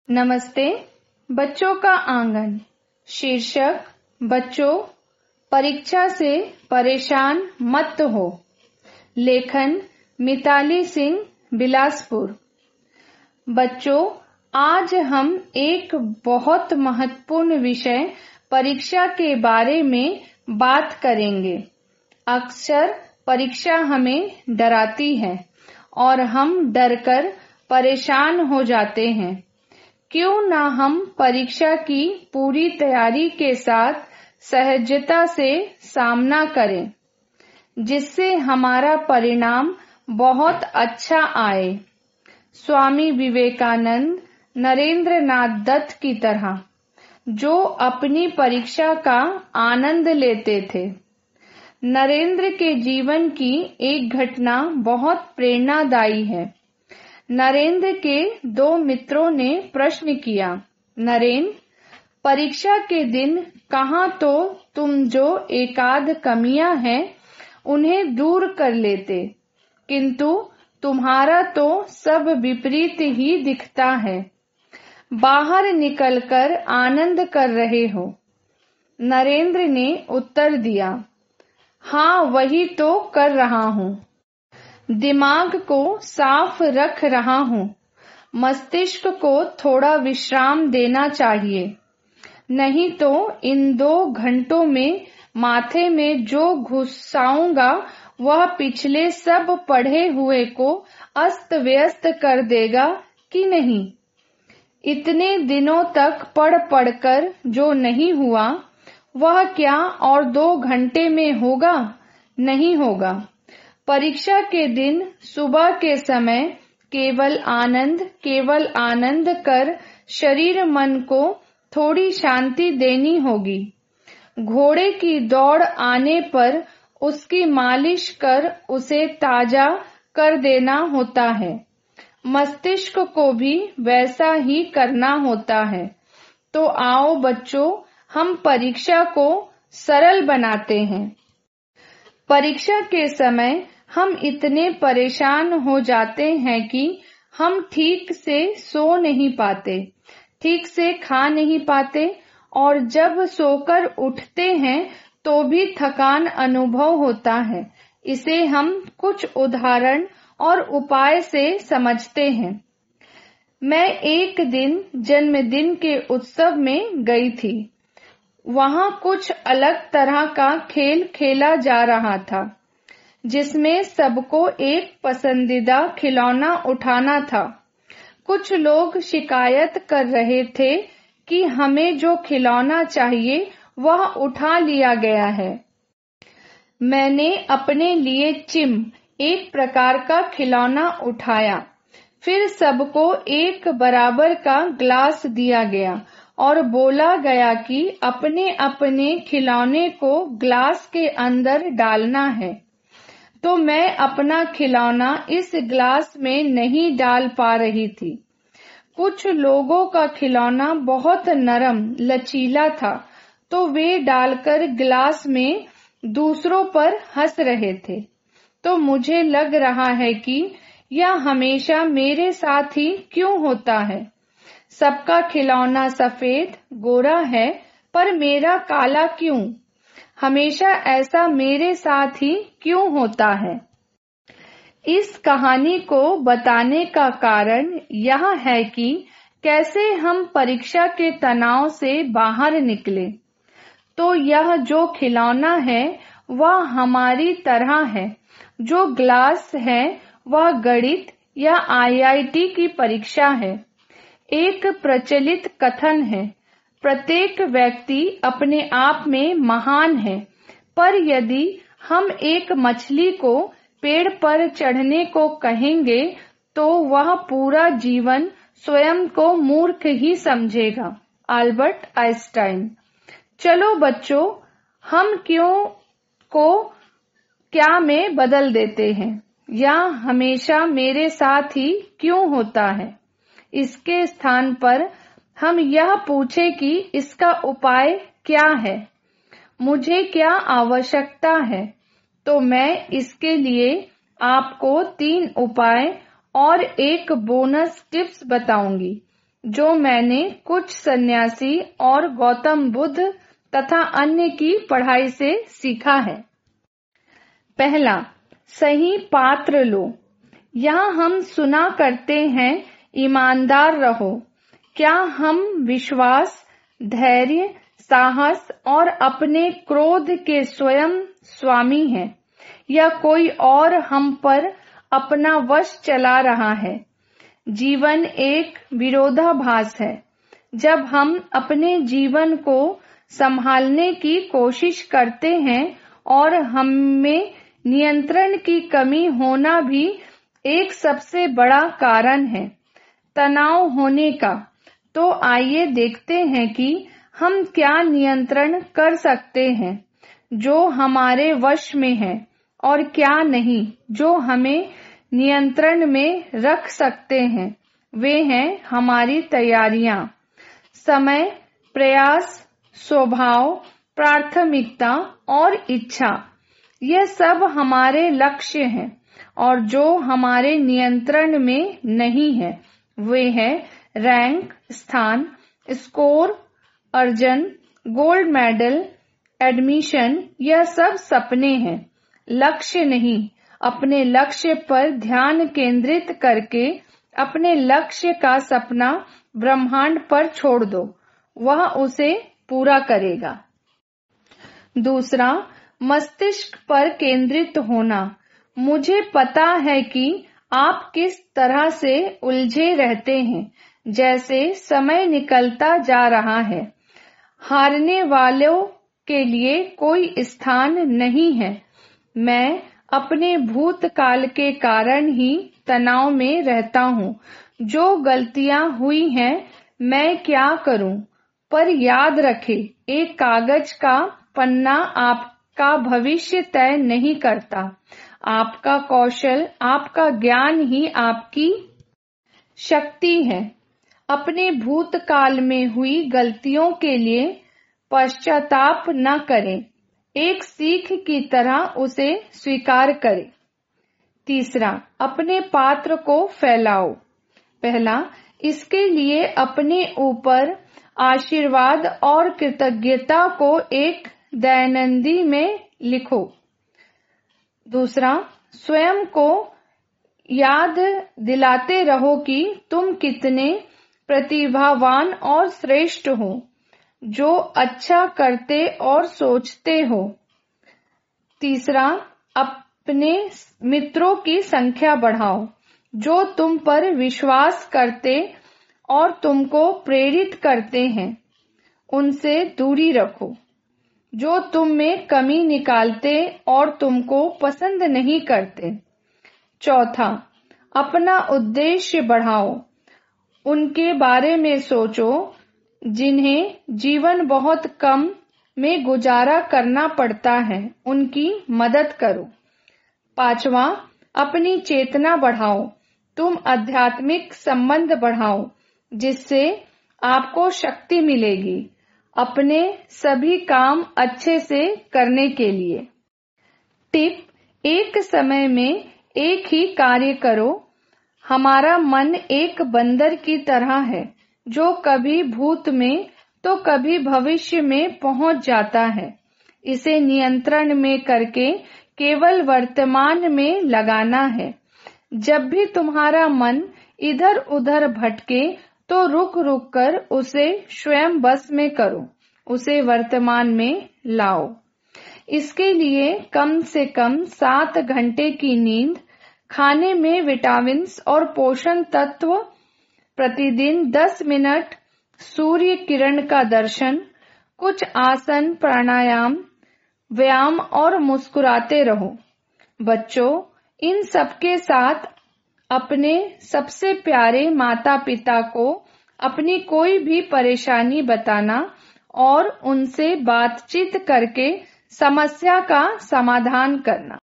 नमस्ते। बच्चों का आंगन। शीर्षक, बच्चों परीक्षा से परेशान मत हो। लेखन, मिताली सिंह, बिलासपुर। बच्चों, आज हम एक बहुत महत्वपूर्ण विषय परीक्षा के बारे में बात करेंगे। अक्सर परीक्षा हमें डराती है और हम डरकर परेशान हो जाते हैं। क्यों ना हम परीक्षा की पूरी तैयारी के साथ सहजता से सामना करें, जिससे हमारा परिणाम बहुत अच्छा आए। स्वामी विवेकानंद, नरेंद्र नाथ दत्त की तरह, जो अपनी परीक्षा का आनंद लेते थे। नरेंद्र के जीवन की एक घटना बहुत प्रेरणादायी है। नरेंद्र के दो मित्रों ने प्रश्न किया, नरेंद्र, परीक्षा के दिन कहाँ तो तुम जो एकाध कमियां हैं उन्हें दूर कर लेते, किंतु तुम्हारा तो सब विपरीत ही दिखता है। बाहर निकलकर आनंद कर रहे हो। नरेंद्र ने उत्तर दिया, हाँ, वही तो कर रहा हूँ। दिमाग को साफ रख रहा हूँ। मस्तिष्क को थोड़ा विश्राम देना चाहिए, नहीं तो इन 2 घंटों में माथे में जो घुसाऊंगा वह पिछले सब पढ़े हुए को अस्त व्यस्त कर देगा कि नहीं। इतने दिनों तक पढ़कर जो नहीं हुआ वह क्या और 2 घंटे में होगा? नहीं होगा। परीक्षा के दिन सुबह के समय केवल आनंद कर शरीर मन को थोड़ी शांति देनी होगी। घोड़े की दौड़ आने पर उसकी मालिश कर उसे ताजा कर देना होता है। मस्तिष्क को भी वैसा ही करना होता है। तो आओ बच्चों, हम परीक्षा को सरल बनाते हैं। परीक्षा के समय हम इतने परेशान हो जाते हैं कि हम ठीक से सो नहीं पाते, ठीक से खा नहीं पाते और जब सोकर उठते हैं तो भी थकान अनुभव होता है। इसे हम कुछ उदाहरण और उपाय से समझते हैं। मैं एक दिन जन्मदिन के उत्सव में गई थी। वहाँ कुछ अलग तरह का खेल खेला जा रहा था, जिसमें सबको एक पसंदीदा खिलौना उठाना था। कुछ लोग शिकायत कर रहे थे कि हमें जो खिलौना चाहिए वह उठा लिया गया है। मैंने अपने लिए एक प्रकार का खिलौना उठाया। फिर सबको एक बराबर का ग्लास दिया गया और बोला गया कि अपने अपने खिलौने को ग्लास के अंदर डालना है। तो मैं अपना खिलौना इस ग्लास में नहीं डाल पा रही थी। कुछ लोगों का खिलौना बहुत नरम लचीला था, तो वे डालकर ग्लास में दूसरों पर हंस रहे थे। तो मुझे लग रहा है कि यह हमेशा मेरे साथ ही क्यों होता है। सबका खिलौना सफेद गोरा है, पर मेरा काला क्यों? हमेशा ऐसा मेरे साथ ही क्यों होता है? इस कहानी को बताने का कारण यह है कि कैसे हम परीक्षा के तनाव से बाहर निकले। तो यह जो खिलौना है वह हमारी तरह है। जो ग्लास है वह गणित या IIT की परीक्षा है। एक प्रचलित कथन है, प्रत्येक व्यक्ति अपने आप में महान है, पर यदि हम एक मछली को पेड़ पर चढ़ने को कहेंगे तो वह पूरा जीवन स्वयं को मूर्ख ही समझेगा। Albert Einstein. चलो बच्चों, हम क्यों को क्या में बदल देते हैं, या हमेशा मेरे साथ ही क्यों होता है। इसके स्थान पर हम यह पूछे कि इसका उपाय क्या है, मुझे क्या आवश्यकता है। तो मैं इसके लिए आपको 3 उपाय और एक बोनस टिप्स बताऊंगी। जो मैंने कुछ सन्यासी और गौतम बुद्ध तथा अन्य की पढ़ाई से सीखा है। पहला, सही पात्र लो। यहाँ हम सुना करते हैं, ईमानदार रहो। क्या हम विश्वास, धैर्य, साहस और अपने क्रोध के स्वयं स्वामी हैं, या कोई और हम पर अपना वश चला रहा है? जीवन एक विरोधाभास है। जब हम अपने जीवन को संभालने की कोशिश करते हैं और हमें नियंत्रण की कमी होना भी एक सबसे बड़ा कारण है तनाव होने का, तो आइए देखते हैं कि हम क्या नियंत्रण कर सकते हैं, जो हमारे वश में है, और क्या नहीं, जो हमें नियंत्रण में रख सकते हैं। वे हैं हमारी तैयारियां, समय, प्रयास, स्वभाव, प्राथमिकता और इच्छा। यह सब हमारे लक्ष्य हैं, और जो हमारे नियंत्रण में नहीं है वे हैं रैंक, स्थान, स्कोर, अर्जन, गोल्ड मेडल, एडमिशन। यह सब सपने हैं, लक्ष्य नहीं। अपने लक्ष्य पर ध्यान केंद्रित करके अपने लक्ष्य का सपना ब्रह्मांड पर छोड़ दो, वह उसे पूरा करेगा। दूसरा, मस्तिष्क पर केंद्रित होना। मुझे पता है कि आप किस तरह से उलझे रहते हैं, जैसे समय निकलता जा रहा है। हारने वालों के लिए कोई स्थान नहीं है। मैं अपने भूतकाल के कारण ही तनाव में रहता हूँ। जो गलतियां हुई हैं, मैं क्या करूँ? पर याद रखें, एक कागज का पन्ना आपका भविष्य तय नहीं करता। आपका कौशल, आपका ज्ञान ही आपकी शक्ति है। अपने भूतकाल में हुई गलतियों के लिए पश्चाताप न करें, एक सीख की तरह उसे स्वीकार करें। तीसरा, अपने पात्र को फैलाओ। पहला, इसके लिए अपने ऊपर आशीर्वाद और कृतज्ञता को एक दैनंदी में लिखो। दूसरा, स्वयं को याद दिलाते रहो कि तुम कितने प्रतिभावान और श्रेष्ठ हो, जो अच्छा करते और सोचते हो। तीसरा, अपने मित्रों की संख्या बढ़ाओ, जो तुम पर विश्वास करते और तुमको प्रेरित करते हैं। उनसे दूरी रखो। जो तुम में कमी निकालते और तुमको पसंद नहीं करते। चौथा, अपना उद्देश्य बढ़ाओ। उनके बारे में सोचो जिन्हें जीवन बहुत कम में गुजारा करना पड़ता है, उनकी मदद करो। पांचवा, अपनी चेतना बढ़ाओ। तुम आध्यात्मिक संबंध बढ़ाओ, जिससे आपको शक्ति मिलेगी अपने सभी काम अच्छे से करने के लिए। टिप: एक समय में एक ही कार्य करो। हमारा मन एक बंदर की तरह है, जो कभी भूत में तो कभी भविष्य में पहुंच जाता है। इसे नियंत्रण में करके केवल वर्तमान में लगाना है। जब भी तुम्हारा मन इधर उधर भटके तो रुक रुक कर उसे स्वयं बस में करो, उसे वर्तमान में लाओ। इसके लिए कम से कम 7 घंटे की नींद, खाने में विटामिन्स और पोषण तत्व, प्रतिदिन 10 मिनट सूर्य किरण का दर्शन, कुछ आसन, प्राणायाम, व्यायाम और मुस्कुराते रहो। बच्चों, इन सबके साथ अपने सबसे प्यारे माता पिता को अपनी कोई भी परेशानी बताना और उनसे बातचीत करके समस्या का समाधान करना।